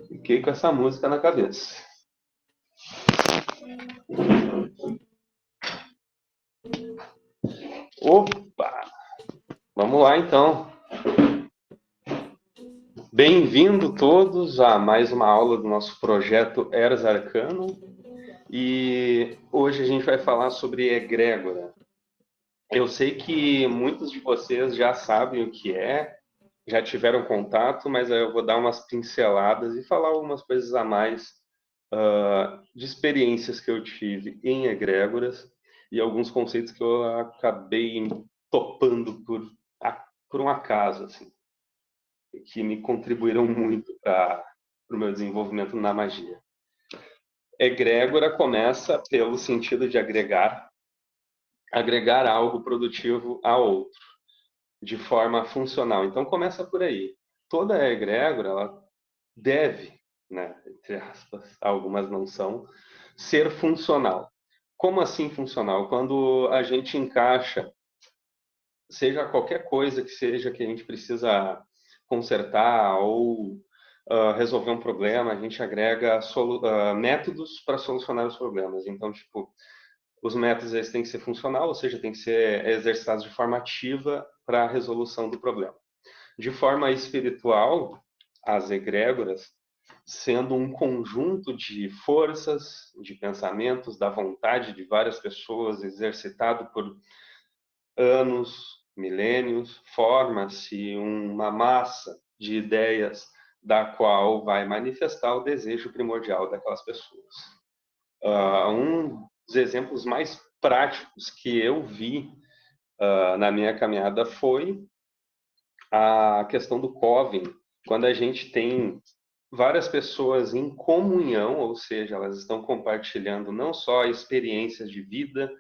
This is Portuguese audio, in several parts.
Fiquei com essa música na cabeça. Opa! Vamos lá então. Bem-vindo todos a mais uma aula do nosso projeto Eras Arcano. E hoje a gente vai falar sobre egrégora. Eu sei que muitos de vocês já sabem o que é, já tiveram contato, mas eu vou dar umas pinceladas e falar algumas coisas a mais de experiências que eu tive em egrégoras e alguns conceitos que eu acabei topando por um acaso, assim, que me contribuíram muito para o meu desenvolvimento na magia. Egrégora começa pelo sentido de agregar algo produtivo a outro, de forma funcional. Então começa por aí. Toda egrégora, ela deve, né, entre aspas, algumas não são, ser funcional. Como assim funcional? Quando a gente encaixa, seja qualquer coisa que seja que a gente precisa consertar ou resolver um problema, a gente agrega métodos para solucionar os problemas. Então, tipo, os métodos eles têm que ser funcional, ou seja, têm que ser exercitados de forma ativa para a resolução do problema. De forma espiritual, as egrégoras, sendo um conjunto de forças, de pensamentos, da vontade de várias pessoas, exercitado por anos, milênios, forma-se uma massa de ideias da qual vai manifestar o desejo primordial daquelas pessoas. Um dos exemplos mais práticos que eu vi na minha caminhada foi a questão do Coven, quando a gente tem várias pessoas em comunhão, ou seja, elas estão compartilhando não só experiências de vida,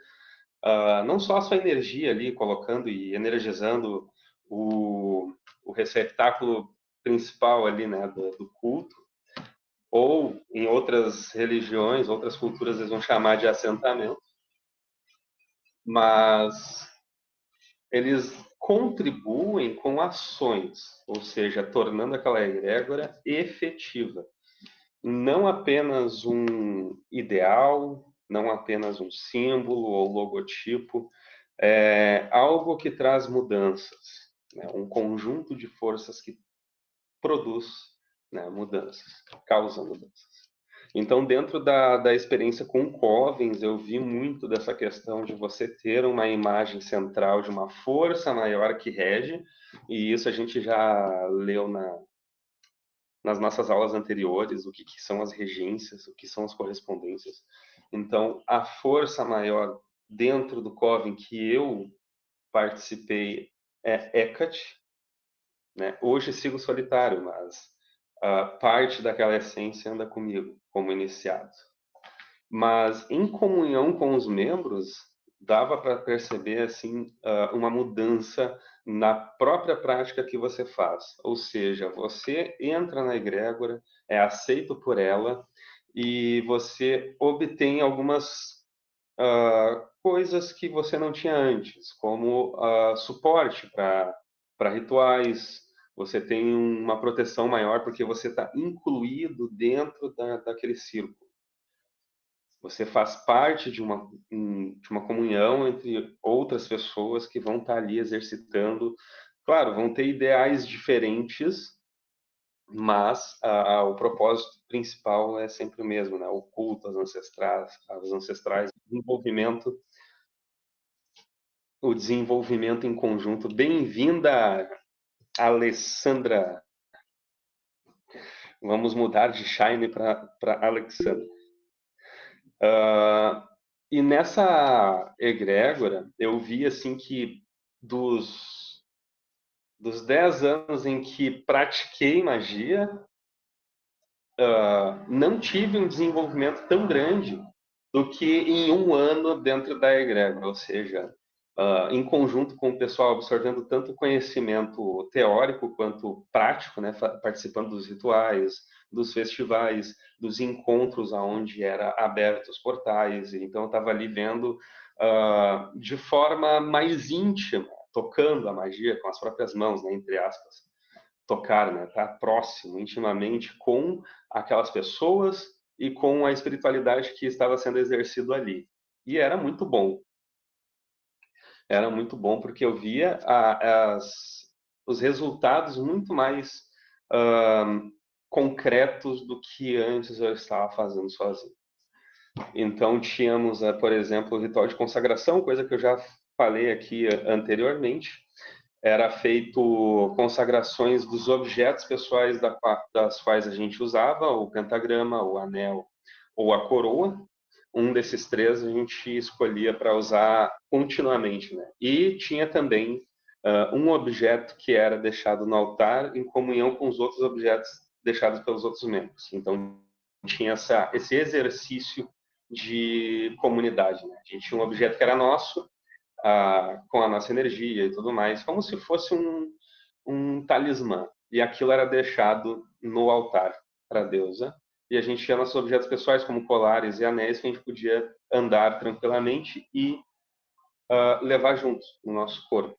não só a sua energia ali, colocando e energizando o receptáculo principal ali, né, do culto, ou em outras religiões, outras culturas, eles vão chamar de assentamento, mas eles contribuem com ações, ou seja, tornando aquela egrégora efetiva. Não apenas um ideal, não apenas um símbolo ou logotipo, é algo que traz mudanças, né? Um conjunto de forças que produz, né, mudanças, causa mudanças. Então, dentro da experiência com covens, eu vi muito dessa questão de você ter uma imagem central de uma força maior que rege, e isso a gente já leu nas nossas aulas anteriores, o que são as regências, o que são as correspondências. Então, a força maior dentro do coven que eu participei é Hecate, né? Hoje sigo solitário, mas parte daquela essência anda comigo como iniciado. Mas em comunhão com os membros, dava para perceber assim uma mudança na própria prática que você faz. Ou seja, você entra na egrégora, é aceito por ela e você obtém algumas coisas que você não tinha antes, como suporte para rituais. Você tem uma proteção maior porque você está incluído dentro daquele círculo. Você faz parte de uma comunhão entre outras pessoas que vão estar ali exercitando. Claro, vão ter ideais diferentes, mas o propósito principal é sempre o mesmo, né? O culto às ancestrais, o desenvolvimento em conjunto. Bem-vinda, Alessandra. Vamos mudar de Shine para Alexandra. E nessa egrégora, eu vi assim que dos 10 anos em que pratiquei magia, não tive um desenvolvimento tão grande do que em um ano dentro da egrégora, ou seja, em conjunto com o pessoal absorvendo tanto conhecimento teórico quanto prático, né, participando dos rituais, dos festivais, dos encontros aonde era abertos os portais. Então eu estava ali vendo de forma mais íntima, tocando a magia com as próprias mãos, né, entre aspas. tocar, né? Estar próximo, intimamente com aquelas pessoas e com a espiritualidade que estava sendo exercido ali. E era muito bom porque eu via os resultados muito mais concretos do que antes eu estava fazendo sozinho. Então tínhamos, por exemplo, o ritual de consagração, coisa que eu já falei aqui anteriormente. Era feito consagrações dos objetos pessoais das quais a gente usava, o pentagrama, o anel ou a coroa. Um desses três a gente escolhia para usar continuamente, né? E tinha também um objeto que era deixado no altar em comunhão com os outros objetos deixados pelos outros membros. Então tinha esse exercício de comunidade, né? A gente tinha um objeto que era nosso, com a nossa energia e tudo mais, como se fosse um talismã. E aquilo era deixado no altar para a deusa. E a gente tinha nossos objetos pessoais, como colares e anéis, que a gente podia andar tranquilamente e levar juntos no nosso corpo,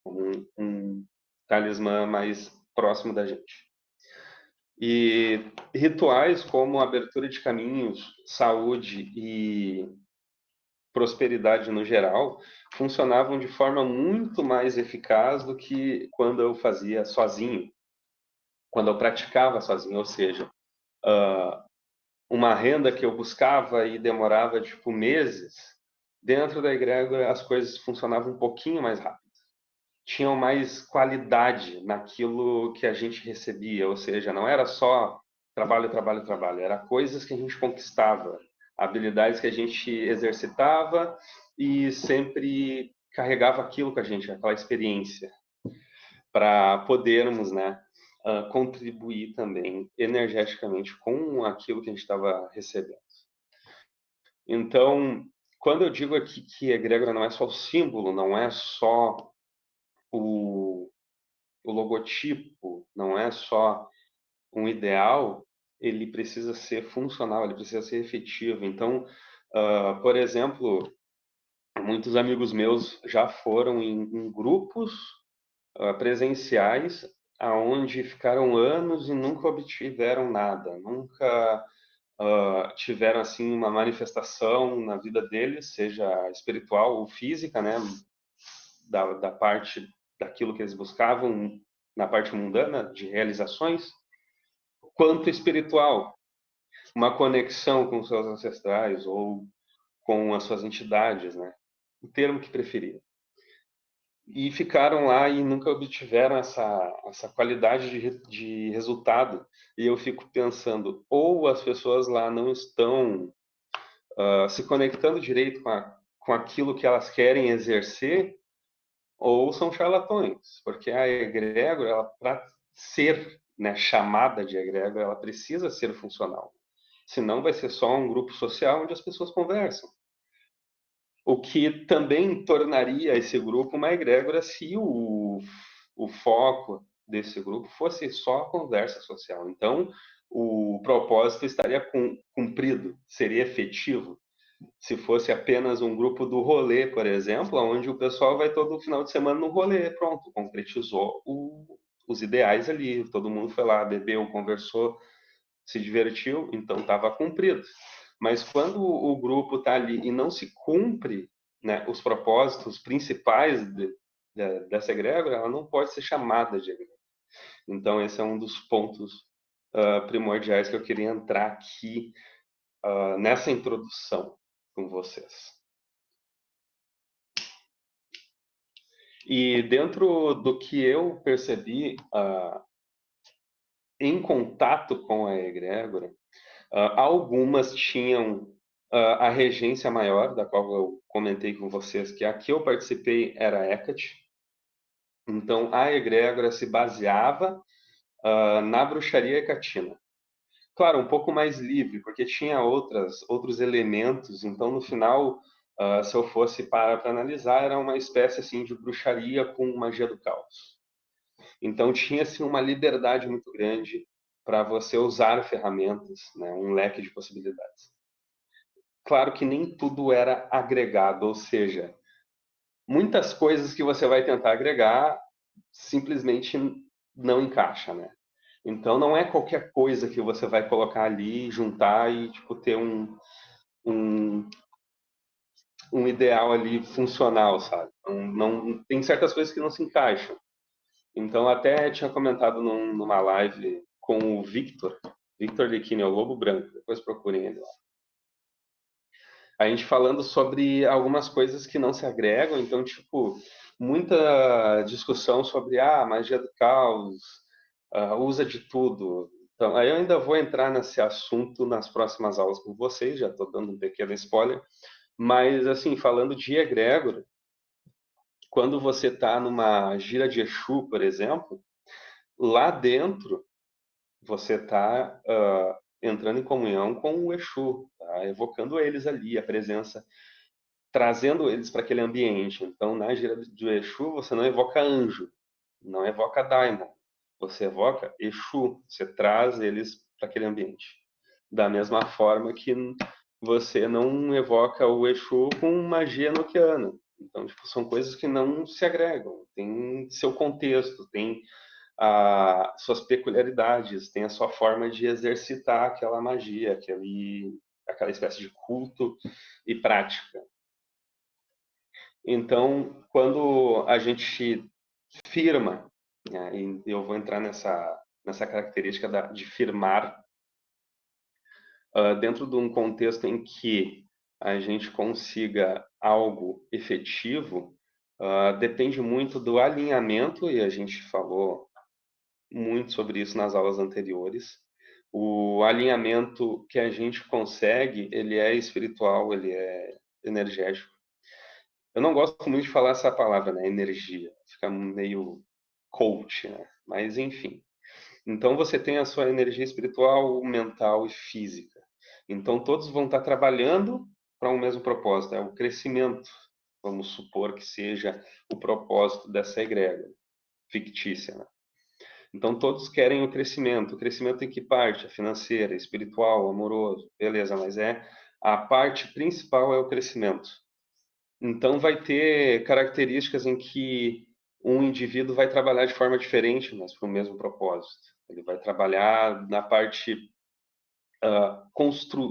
como um talismã mais próximo da gente. E rituais como abertura de caminhos, saúde e prosperidade no geral funcionavam de forma muito mais eficaz do que quando eu fazia sozinho, quando eu praticava sozinho, ou seja, uma renda que eu buscava e demorava tipo meses, dentro da egrégora as coisas funcionavam um pouquinho mais rápido. Tinham mais qualidade naquilo que a gente recebia, ou seja, não era só trabalho, trabalho, trabalho, era coisas que a gente conquistava, habilidades que a gente exercitava e sempre carregava aquilo com a gente, aquela experiência, para podermos, né, contribuir também energeticamente com aquilo que a gente estava recebendo. Então, quando eu digo aqui que a egrégora não é só o símbolo, não é só o, o logotipo, não é só um ideal, ele precisa ser funcional, ele precisa ser efetivo. Então, por exemplo, muitos amigos meus já foram em grupos presenciais aonde ficaram anos e nunca obtiveram nada, nunca tiveram assim uma manifestação na vida deles, seja espiritual ou física, né, da parte daquilo que eles buscavam na parte mundana de realizações, quanto espiritual, uma conexão com seus ancestrais ou com as suas entidades, né? O termo que preferir. E ficaram lá e nunca obtiveram essa qualidade de resultado. E eu fico pensando, ou as pessoas lá não estão se conectando direito com aquilo que elas querem exercer, ou são charlatões, porque a egrégora, para ser, né, chamada de egrégora, ela precisa ser funcional. Senão vai ser só um grupo social onde as pessoas conversam. O que também tornaria esse grupo uma egrégora se o foco desse grupo fosse só a conversa social. Então, o propósito estaria cumprido, seria efetivo. Se fosse apenas um grupo do rolê, por exemplo, onde o pessoal vai todo final de semana no rolê, pronto, concretizou os ideais ali, todo mundo foi lá, bebeu, conversou, se divertiu, então estava cumprido. Mas quando o grupo está ali e não se cumpre, né, os propósitos principais dessa egrégora, ela não pode ser chamada de egrégora. Então esse é um dos pontos primordiais que eu queria entrar aqui nessa introdução com vocês. E dentro do que eu percebi em contato com a egrégora, algumas tinham a regência maior, da qual eu comentei com vocês, que a que eu participei era Hecate. Então, a egrégora se baseava na bruxaria hecatina. Claro, um pouco mais livre, porque tinha outros elementos. Então, no final, se eu fosse para analisar, era uma espécie assim de bruxaria com magia do caos. Então, tinha assim, uma liberdade muito grande para você usar ferramentas, né, um leque de possibilidades. Claro que nem tudo era agregado, ou seja, muitas coisas que você vai tentar agregar simplesmente não encaixa, né? Então não é qualquer coisa que você vai colocar ali, juntar e tipo ter um, um ideal ali funcional, sabe? Tem certas coisas que não se encaixam. Então até tinha comentado numa live com o Victor Liquini, é o Lobo Branco, depois procurem ele lá. A gente falando sobre algumas coisas que não se agregam, então, tipo, muita discussão sobre magia do caos, usa de tudo. Então, aí eu ainda vou entrar nesse assunto nas próximas aulas com vocês, já estou dando um pequeno spoiler, mas, assim, falando de egrégora, quando você está numa gira de Exu, por exemplo, lá dentro você está entrando em comunhão com o Exu, tá? Evocando eles ali, a presença, trazendo eles para aquele ambiente. Então, na gira do Exu, você não evoca anjo, não evoca daimon, você evoca Exu, você traz eles para aquele ambiente. Da mesma forma que você não evoca o Exu com magia enoquiana. Então, tipo, são coisas que não se agregam, tem seu contexto, tem suas peculiaridades, tem a sua forma de exercitar aquela magia, aquela espécie de culto e prática. Então, quando a gente firma, né, e eu vou entrar nessa característica de firmar, dentro de um contexto em que a gente consiga algo efetivo, depende muito do alinhamento, e a gente falou muito sobre isso nas aulas anteriores. O alinhamento que a gente consegue, ele é espiritual, ele é energético. Eu não gosto muito de falar essa palavra, né? Energia. Fica meio coach, né? Mas enfim. Então você tem a sua energia espiritual, mental e física. Então todos vão estar trabalhando para um mesmo propósito, é o crescimento. Vamos supor que seja o propósito dessa egrégora fictícia, né? Então todos querem o crescimento. O crescimento em que parte? É financeira, espiritual, amoroso. Beleza, mas a parte principal é o crescimento. Então, vai ter características em que um indivíduo vai trabalhar de forma diferente, mas para o mesmo propósito. Ele vai trabalhar na parte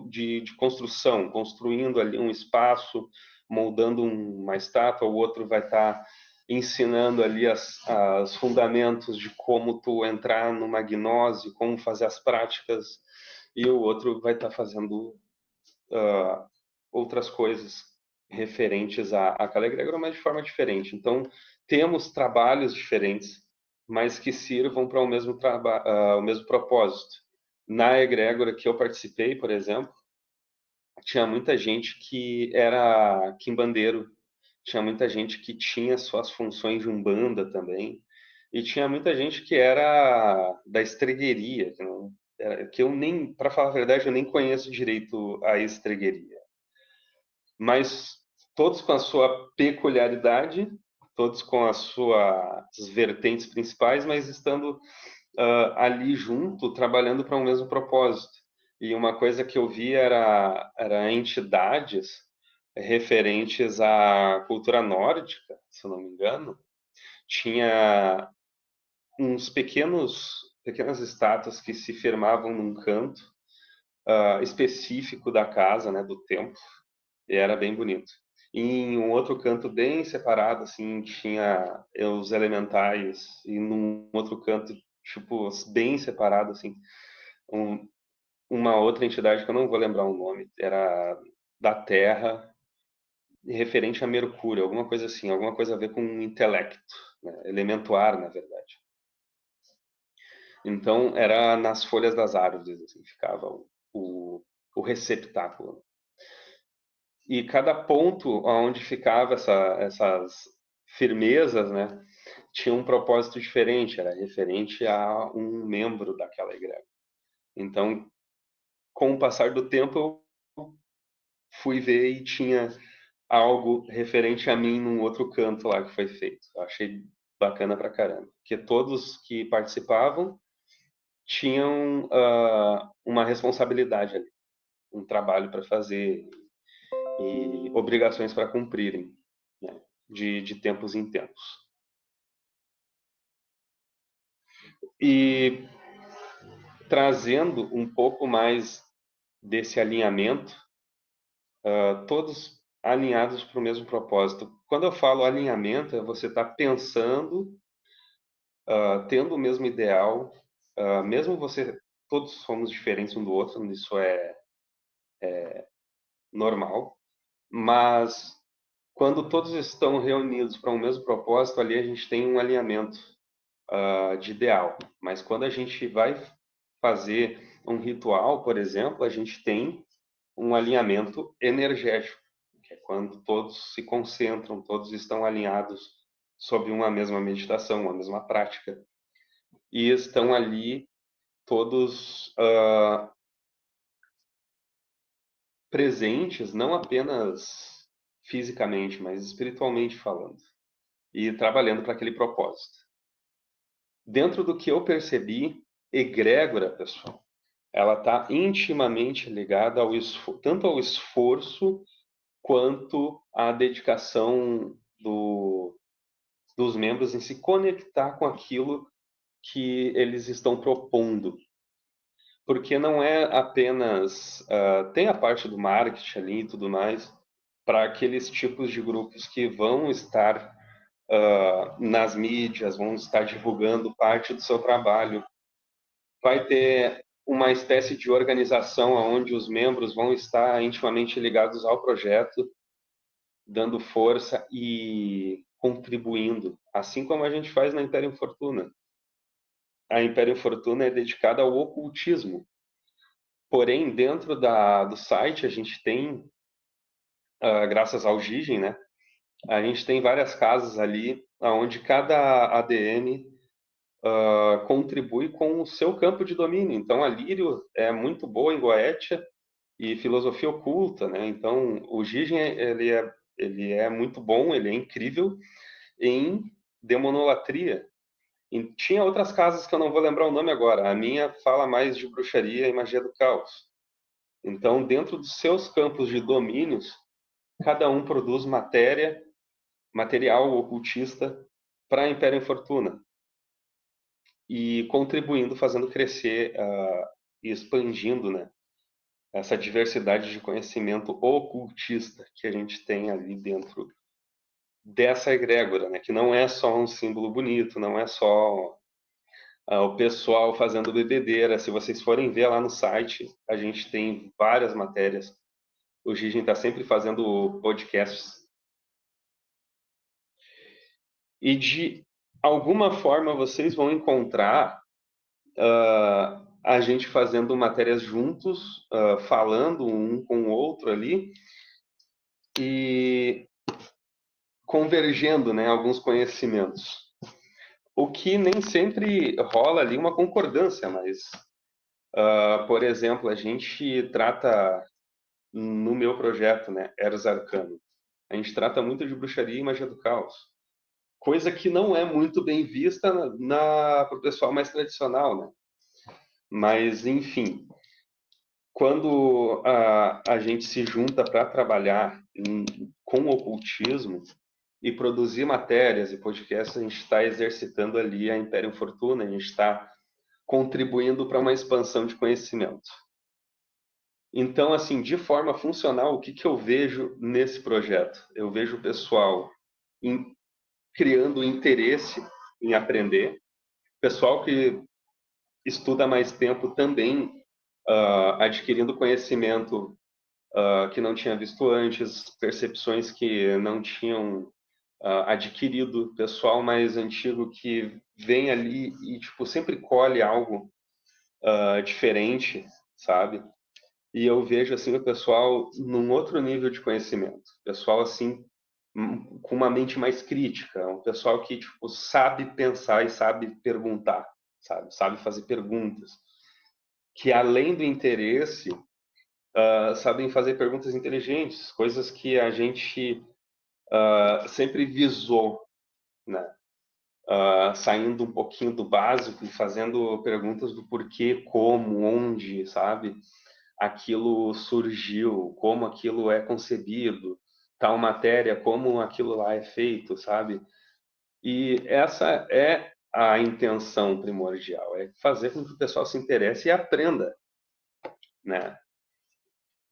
de construção, construindo ali um espaço, moldando uma estátua, o outro vai estar ensinando ali os fundamentos de como tu entrar numa gnose, como fazer as práticas, e o outro vai estar fazendo outras coisas referentes àquela egrégora, mas de forma diferente. Então, temos trabalhos diferentes, mas que sirvam para o mesmo propósito. Na egrégora que eu participei, por exemplo, tinha muita gente que era quimbandeiro, tinha muita gente que tinha suas funções de umbanda também, e tinha muita gente que era da estregueria, que eu nem, para falar a verdade, eu nem conheço direito a estregueria, mas todos com a sua peculiaridade, todos com as suas vertentes principais, mas estando ali junto, trabalhando para um mesmo propósito. E uma coisa que eu vi era entidades referentes à cultura nórdica, se eu não me engano, tinha uns pequenas estátuas que se firmavam num canto específico da casa, né, do templo, e era bem bonito. E em um outro canto bem separado, assim, tinha os elementais, e num outro canto, tipo, bem separado, assim, um, uma outra entidade que eu não vou lembrar o nome, era da Terra, referente a Mercúrio, alguma coisa assim, alguma coisa a ver com intelecto, né? Elemento ar, na verdade. Então, era nas folhas das árvores, assim, ficava o receptáculo. E cada ponto onde ficava essas firmezas, né, tinha um propósito diferente, era referente a um membro daquela igreja. Então, com o passar do tempo, eu fui ver e tinha algo referente a mim num outro canto lá que foi feito. Eu achei bacana pra caramba, porque todos que participavam tinham uma responsabilidade ali, um trabalho para fazer e obrigações para cumprirem, né? De tempos em tempos. E trazendo um pouco mais desse alinhamento, todos alinhados para o mesmo propósito. Quando eu falo alinhamento, é você estar pensando, tendo o mesmo ideal, mesmo você, todos somos diferentes um do outro, isso é normal, mas quando todos estão reunidos para um mesmo propósito, ali a gente tem um alinhamento de ideal. Mas quando a gente vai fazer um ritual, por exemplo, a gente tem um alinhamento energético, que é quando todos se concentram, todos estão alinhados sobre uma mesma meditação, uma mesma prática, e estão ali todos presentes, não apenas fisicamente, mas espiritualmente falando, e trabalhando para aquele propósito. Dentro do que eu percebi, egrégora, pessoal, ela está intimamente ligada tanto ao esforço quanto à dedicação dos membros em se conectar com aquilo que eles estão propondo. Porque não é apenas. Tem a parte do marketing ali e tudo mais, para aqueles tipos de grupos que vão estar nas mídias, vão estar divulgando parte do seu trabalho. Vai ter uma espécie de organização onde os membros vão estar intimamente ligados ao projeto, dando força e contribuindo, assim como a gente faz na Imperium Fortuna. A Imperium Fortuna é dedicada ao ocultismo. Porém, dentro do site, a gente tem, graças ao Gigen, né? A gente tem várias casas ali, onde cada ADM contribui com o seu campo de domínio. Então, a Lírio é muito boa em Goetia e filosofia oculta, né? Então, o Gigen, ele é muito bom, ele é incrível em demonolatria. E tinha outras casas que eu não vou lembrar o nome agora. A minha fala mais de bruxaria e magia do caos. Então, dentro dos seus campos de domínios, cada um produz material ocultista para a Império Fortuna e contribuindo, fazendo crescer e expandindo, né, essa diversidade de conhecimento ocultista que a gente tem ali dentro dessa egrégora, né, que não é só um símbolo bonito, não é só o pessoal fazendo bebedeira. Se vocês forem ver lá no site, a gente tem várias matérias. O Gigen está sempre fazendo podcasts. E de alguma forma vocês vão encontrar a gente fazendo matérias juntos, falando um com o outro ali e convergendo, né, alguns conhecimentos. O que nem sempre rola ali uma concordância, mas, por exemplo, a gente trata no meu projeto, né, Eros Arcano, a gente trata muito de bruxaria e magia do caos, coisa que não é muito bem vista para o pessoal mais tradicional, né? Mas, enfim, quando a gente se junta para trabalhar com o ocultismo e produzir matérias e podcasts, a gente está exercitando ali a Imperium Fortuna, a gente está contribuindo para uma expansão de conhecimento. Então, assim, de forma funcional, o que, que eu vejo nesse projeto? Eu vejo o pessoal criando interesse em aprender, pessoal que estuda mais tempo também adquirindo conhecimento que não tinha visto antes, percepções que não tinham adquirido, pessoal mais antigo que vem ali e tipo sempre colhe algo diferente, sabe? E eu vejo assim o pessoal num outro nível de conhecimento, pessoal assim com uma mente mais crítica, um pessoal que tipo sabe pensar e sabe perguntar, sabe fazer perguntas, que além do interesse sabem fazer perguntas inteligentes, coisas que a gente sempre visou, né? Saindo um pouquinho do básico e fazendo perguntas do porquê, como, onde, sabe? Aquilo surgiu, como aquilo é concebido, tal matéria, como aquilo lá é feito, sabe? E essa é a intenção primordial, é fazer com que o pessoal se interesse e aprenda, né?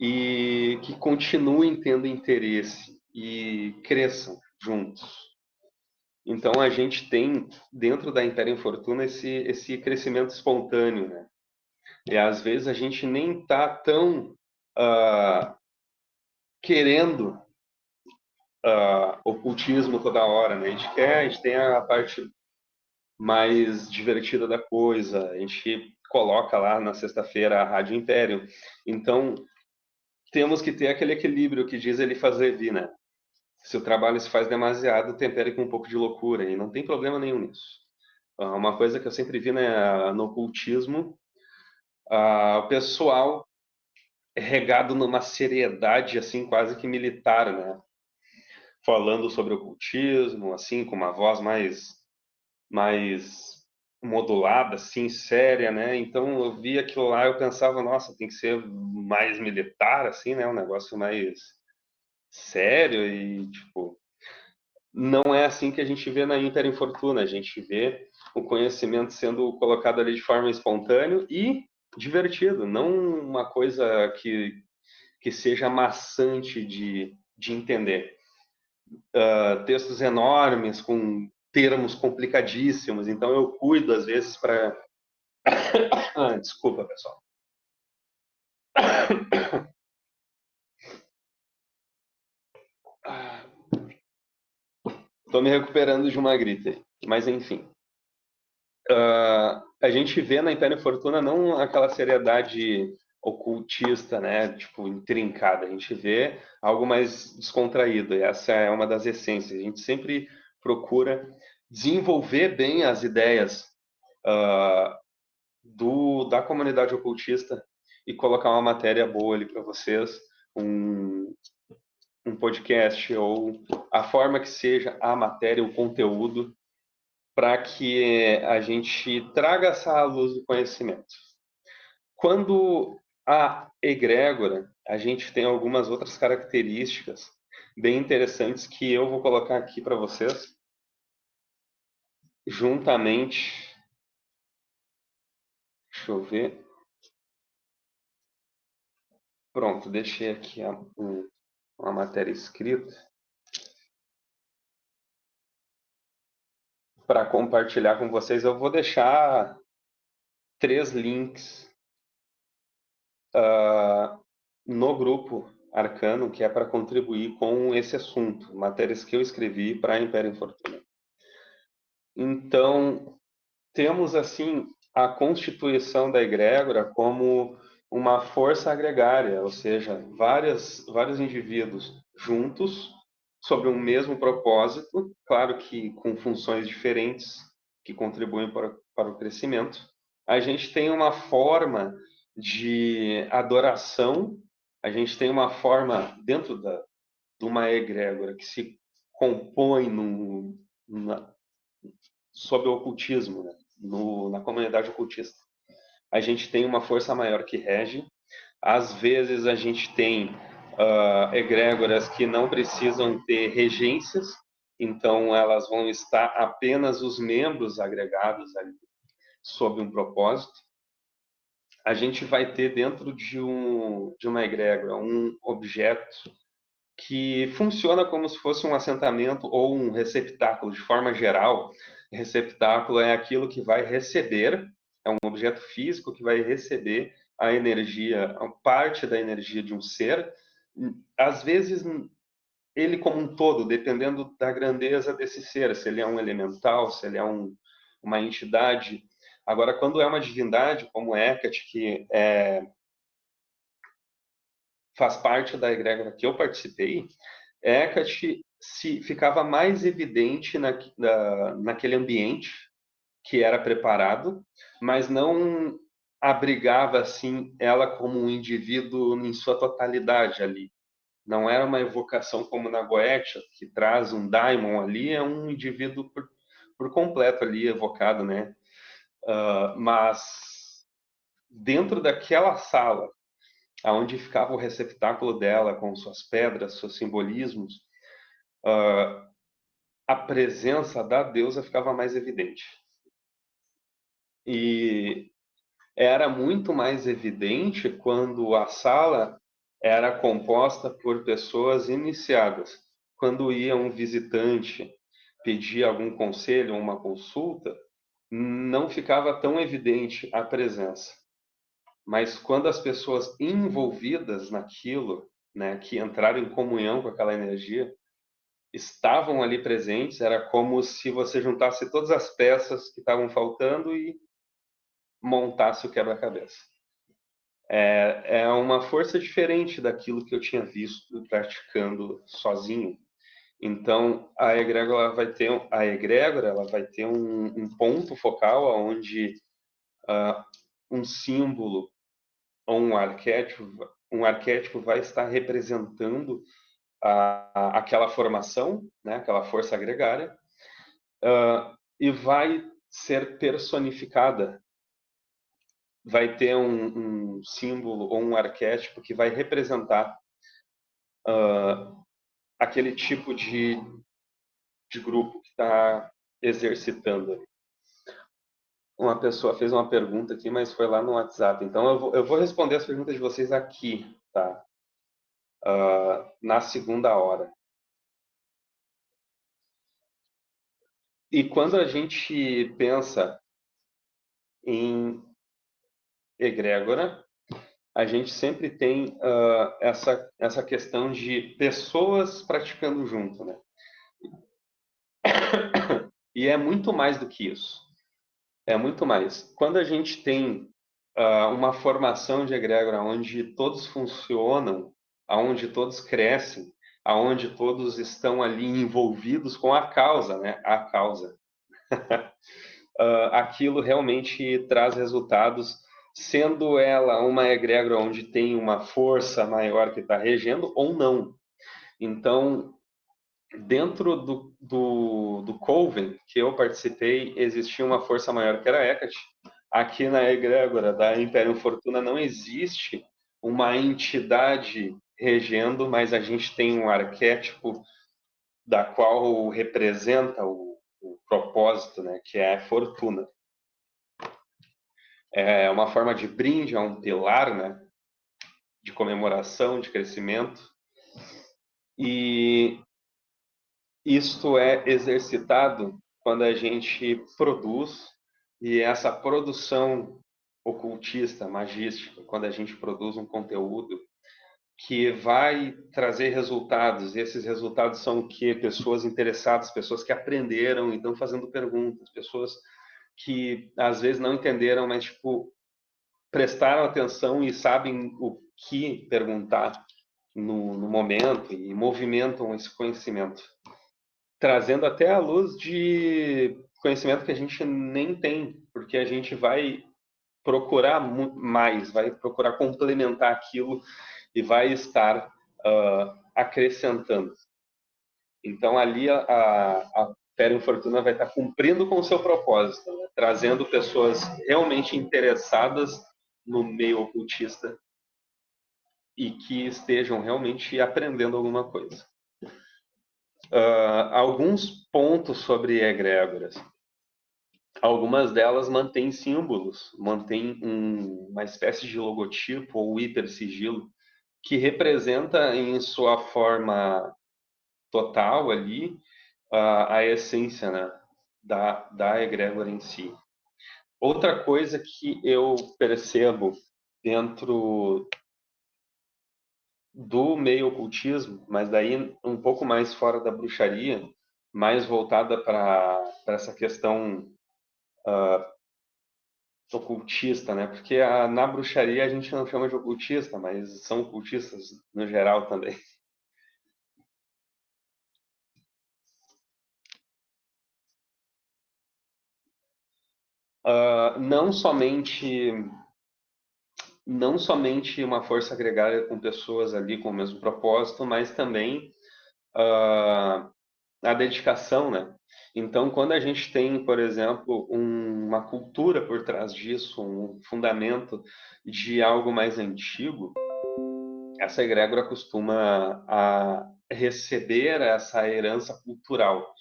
E que continuem tendo interesse e cresçam juntos. Então a gente tem dentro da Império Infortuna esse crescimento espontâneo, né? E às vezes a gente nem tá tão querendo ocultismo toda hora, né? A gente tem a parte mais divertida da coisa, a gente coloca lá na sexta-feira a Rádio Império. Então temos que ter aquele equilíbrio que diz ele fazer vir, né? Se o trabalho se faz demasiado, tempere com um pouco de loucura, e não tem problema nenhum nisso. Uma coisa que eu sempre vi, né, no ocultismo, o pessoal é regado numa seriedade assim quase que militar, né? Falando sobre ocultismo, assim, com uma voz mais modulada, assim, séria, né? Então eu via aquilo lá, eu pensava, nossa, tem que ser mais militar, assim, né? Um negócio mais sério e tipo, não é assim que a gente vê na Inter Infortuna. A gente vê o conhecimento sendo colocado ali de forma espontânea e divertido, não uma coisa que seja maçante de entender. Textos enormes, com termos complicadíssimos, então eu cuido às vezes para. Desculpa, pessoal. Estou me recuperando de uma gripe, mas enfim. A gente vê na Império Fortuna não aquela seriedade ocultista, né, tipo, intrincada. A gente vê algo mais descontraído, e essa é uma das essências. A gente sempre procura desenvolver bem as ideias da comunidade ocultista e colocar uma matéria boa ali para vocês, um, um podcast ou a forma que seja a matéria, o conteúdo, para que a gente traga essa luz do conhecimento. Quando a egrégora, a gente tem algumas outras características bem interessantes que eu vou colocar aqui para vocês, juntamente. Deixa eu ver. Pronto, deixei aqui uma matéria escrita para compartilhar com vocês. Eu vou deixar 3 links no grupo Arcano, que é para contribuir com esse assunto, matérias que eu escrevi para a Império Infortuna. Então, temos assim a constituição da egrégora como uma força agregária, ou seja, vários indivíduos juntos sobre um mesmo propósito, claro que com funções diferentes que contribuem para o crescimento. A gente tem uma forma de adoração, a gente tem uma forma dentro de uma egrégora que se compõe sob o ocultismo, né? Na comunidade ocultista. A gente tem uma força maior que rege. Às vezes a gente tem egrégoras que não precisam ter regências, então elas vão estar apenas os membros agregados ali, sob um propósito. A gente vai ter dentro de uma egrégora um objeto que funciona como se fosse um assentamento ou um receptáculo. De forma geral, receptáculo é aquilo que vai receber, é um objeto físico que vai receber a energia, a parte da energia de um ser. Às vezes, ele como um todo, dependendo da grandeza desse ser, se ele é um elemental, se ele é uma entidade. Agora, quando é uma divindade, como Hecate, que faz parte da egrégora que eu participei, Hecate ficava mais evidente naquele ambiente que era preparado, mas não abrigava assim ela como um indivíduo em sua totalidade ali. Não era uma evocação como na Goetia, que traz um daimon ali, é um indivíduo por completo ali evocado, né? Mas dentro daquela sala, aonde ficava o receptáculo dela com suas pedras, seus simbolismos, a presença da deusa ficava mais evidente. E era muito mais evidente quando a sala era composta por pessoas iniciadas. Quando ia um visitante pedir algum conselho ou uma consulta, não ficava tão evidente a presença. Mas quando as pessoas envolvidas naquilo, né, que entraram em comunhão com aquela energia, estavam ali presentes, era como se você juntasse todas as peças que estavam faltando e montasse o quebra-cabeça. É uma força diferente daquilo que eu tinha visto praticando sozinho. Então, a egrégora ela vai ter um ponto focal onde um símbolo ou um arquétipo vai estar representando aquela formação, né, aquela força gregária, e vai ser personificada. Vai ter um símbolo ou um arquétipo que vai representar aquele tipo de grupo que está exercitando. Uma pessoa fez uma pergunta aqui, mas foi lá no WhatsApp. Então eu vou responder as perguntas de vocês aqui, tá? Na segunda hora. E quando a gente pensa em egrégora, a gente sempre tem essa questão de pessoas praticando junto, né? E é muito mais do que isso. É muito mais. Quando a gente tem uma formação de egrégora onde todos funcionam, aonde todos crescem, aonde todos estão ali envolvidos com a causa, né? A causa. Aquilo realmente traz resultados, sendo ela uma egrégora onde tem uma força maior que está regendo ou não. Então, dentro do Coven que eu participei, existia uma força maior que era a Hecate. Aqui na egrégora da Imperium Fortuna não existe uma entidade regendo, mas a gente tem um arquétipo da qual representa o propósito, né, que é a fortuna. É uma forma de brinde, é um pilar, né, de comemoração, de crescimento. E isto é exercitado quando a gente produz, e essa produção ocultista, magística, quando a gente produz um conteúdo que vai trazer resultados, e esses resultados são o quê? Pessoas interessadas, pessoas que aprenderam e estão fazendo perguntas, pessoas que às vezes não entenderam, mas tipo prestaram atenção e sabem o que perguntar no momento e movimentam esse conhecimento, trazendo até a luz de conhecimento que a gente nem tem, porque a gente vai procurar mais, vai procurar complementar aquilo e vai estar acrescentando. Então ali a Férium Fortuna vai estar cumprindo com o seu propósito, né? Trazendo pessoas realmente interessadas no meio ocultista e que estejam realmente aprendendo alguma coisa. Alguns pontos sobre egrégoras. Algumas delas mantêm símbolos, mantêm uma espécie de logotipo ou hipersigilo que representa em sua forma total ali a essência, né, da egrégora em si. Outra coisa que eu percebo dentro do meio ocultismo, mas daí um pouco mais fora da bruxaria, mais voltada para essa questão ocultista, né? Porque na bruxaria a gente não chama de ocultista, mas são ocultistas no geral também. Não somente uma força agregada com pessoas ali com o mesmo propósito, mas também a dedicação, né? Então, quando a gente tem, por exemplo, uma cultura por trás disso, um fundamento de algo mais antigo, essa egrégora costuma receber essa herança cultural.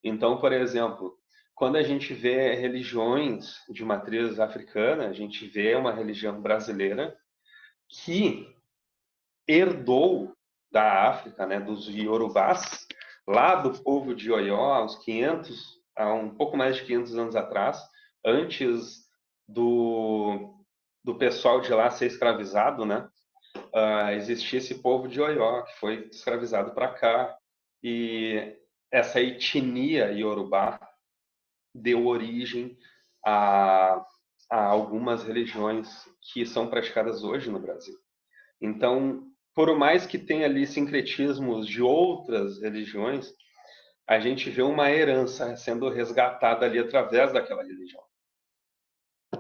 Então, por exemplo, quando a gente vê religiões de matriz africana, a gente vê uma religião brasileira que herdou da África, né, dos Iorubás, lá do povo de Oió, há um pouco mais de 500 anos atrás, antes do pessoal de lá ser escravizado, né? Existia esse povo de Oió que foi escravizado para cá, e essa etnia iorubá deu origem a, a algumas religiões que são praticadas hoje no Brasil. Então, por mais que tenha ali sincretismos de outras religiões, a gente vê uma herança sendo resgatada ali através daquela religião.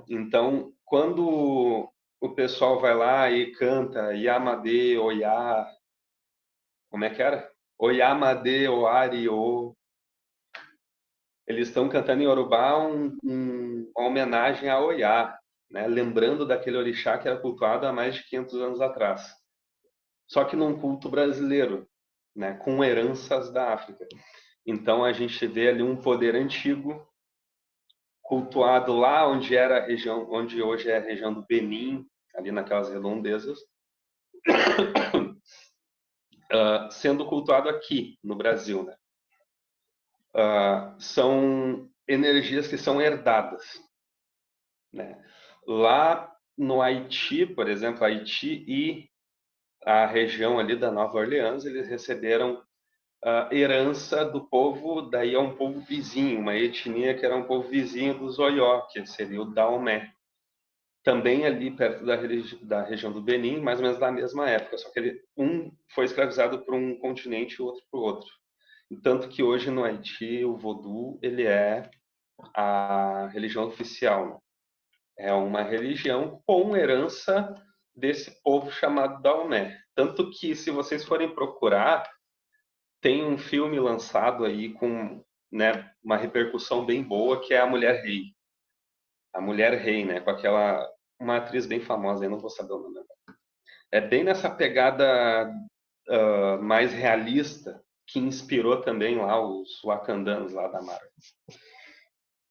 Então, quando o pessoal vai lá e canta Yamade Oya, como é que era? Oyamade Oari O, eles estão cantando em Yorubá uma homenagem a Oiá, né? Lembrando daquele orixá que era cultuado há mais de 500 anos atrás. Só que num culto brasileiro, né? Com heranças da África. Então a gente vê ali um poder antigo cultuado lá onde era a região, onde hoje é a região do Benin, ali naquelas redondezas, sendo cultuado aqui no Brasil, né? São energias que são herdadas, né? Lá no Haiti, por exemplo, Haiti e a região ali da Nova Orleans, eles receberam a herança do povo, daí é um povo vizinho, uma etnia que era um povo vizinho dos Oió, que seria o Daomé. Também ali perto da região do Benin, mais ou menos da mesma época, só que um foi escravizado por um continente e o outro por outro. Tanto que hoje no Haiti o Vodou ele é a religião oficial, né? É uma religião com herança desse povo chamado Daomé. Tanto que, se vocês forem procurar, tem um filme lançado aí com, né, uma repercussão bem boa, que é A Mulher Rei. A Mulher Rei, né, com aquela uma atriz bem famosa, eu não vou saber o nome. É bem nessa pegada mais realista que inspirou também lá os wakandanos lá da Marvel.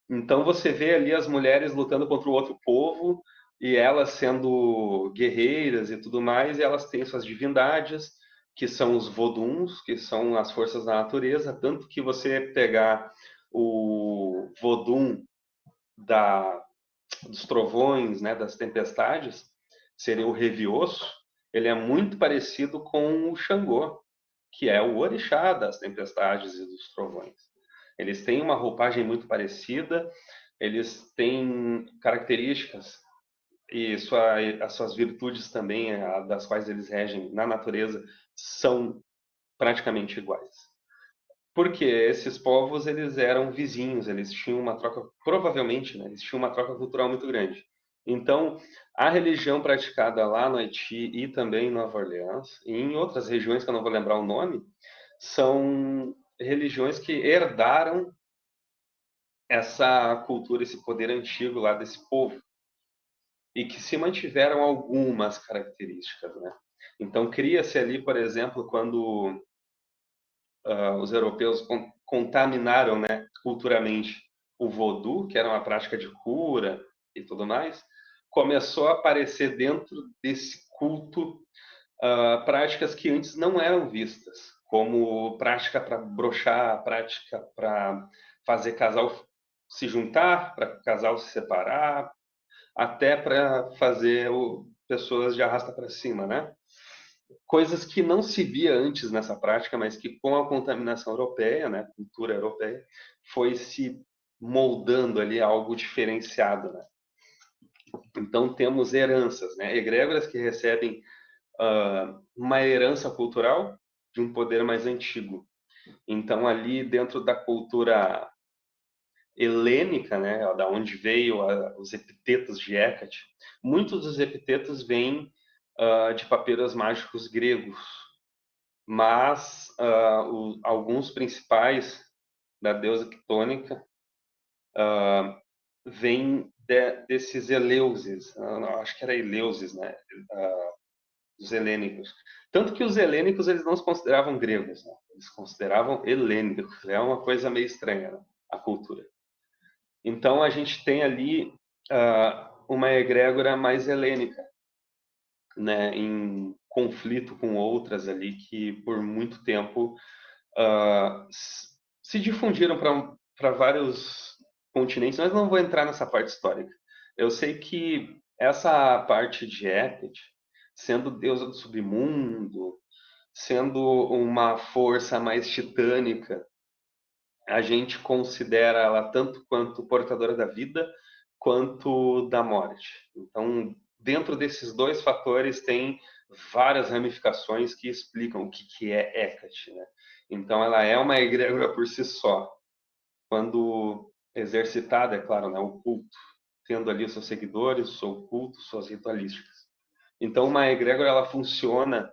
Então você vê ali as mulheres lutando contra o outro povo e elas sendo guerreiras e tudo mais, e elas têm suas divindades, que são os Voduns, que são as forças da natureza, tanto que você pegar o Vodun da, dos trovões, né, das tempestades, seria o Revioso, ele é muito parecido com o Xangô, que é o orixá das tempestades e dos trovões. Eles têm uma roupagem muito parecida, eles têm características e as suas virtudes também, das quais eles regem na natureza, são praticamente iguais. Porque esses povos eles eram vizinhos, eles tinham uma troca, provavelmente, né, eles tinham uma troca cultural muito grande. Então, a religião praticada lá no Haiti e também em Nova Orleans, e em outras regiões que eu não vou lembrar o nome, são religiões que herdaram essa cultura, esse poder antigo lá desse povo e que se mantiveram algumas características, né? Então cria-se ali, por exemplo, quando os europeus contaminaram, né, culturalmente o voodoo, que era uma prática de cura e tudo mais, começou a aparecer dentro desse culto práticas que antes não eram vistas, como prática para brochar, prática para fazer casal se juntar, para casal se separar, até para fazer pessoas de arrasta para cima, né? Coisas que não se via antes nessa prática, mas que com a contaminação europeia, né, cultura europeia, foi se moldando ali algo diferenciado, né? Então temos heranças, né? Egrégoras que recebem uma herança cultural de um poder mais antigo. Então ali dentro da cultura helênica, né, da onde veio os epitetos de Hécate, muitos dos epitetos vêm de papiros mágicos gregos, mas alguns principais da deusa quitônica vêm desses Eleusis, acho que era Eleusis, né, os helênicos. Tanto que os helênicos eles não se consideravam gregos, né? Eles se consideravam helênicos. É uma coisa meio estranha, né? A cultura. Então a gente tem ali uma egrégora mais helênica, né, em conflito com outras ali que por muito tempo se difundiram para vários continentes, mas não vou entrar nessa parte histórica. Eu sei que essa parte de Hecate, sendo deusa do submundo, sendo uma força mais titânica, a gente considera ela tanto quanto portadora da vida, quanto da morte. Então, dentro desses dois fatores, tem várias ramificações que explicam o que é Hecate, né? Então, ela é uma egrégora por si só. Quando exercitada, é claro, né, o culto, tendo ali seus seguidores, seu culto, suas ritualísticas. Então, uma egrégora ela funciona